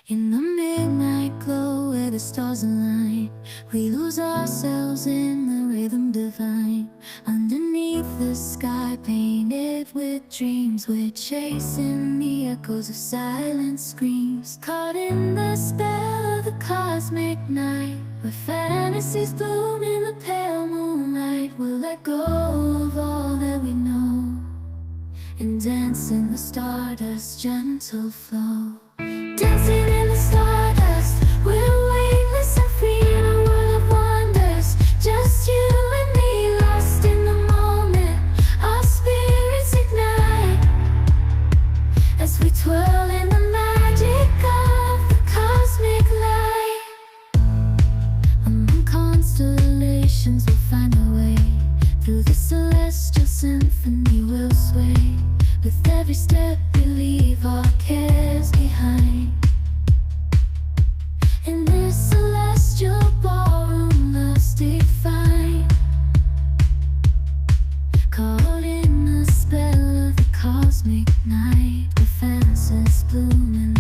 In the midnight glow where the stars align, we lose ourselves in the rhythm divine. Underneath the sky painted with dreams, we're chasing the echoes of silent screams. Caught in the spell of the cosmic night, where fantasies bloom in the pale moonlight. We'll let go of all that we know and dance in the stardust's gentle flow. Dancing in the stardust, we're weightless and free in a world of wonders. Just you and me, lost in the moment. Our spirits ignite as we twirl in the magic of the cosmic light. Among constellations, we'll find our way. Through the celestial symphony, we'll sway. With every step, we leave our cares behind. In this celestial ballroom, love's defined. Caught in the spell of the cosmic night, where fantasies bloom in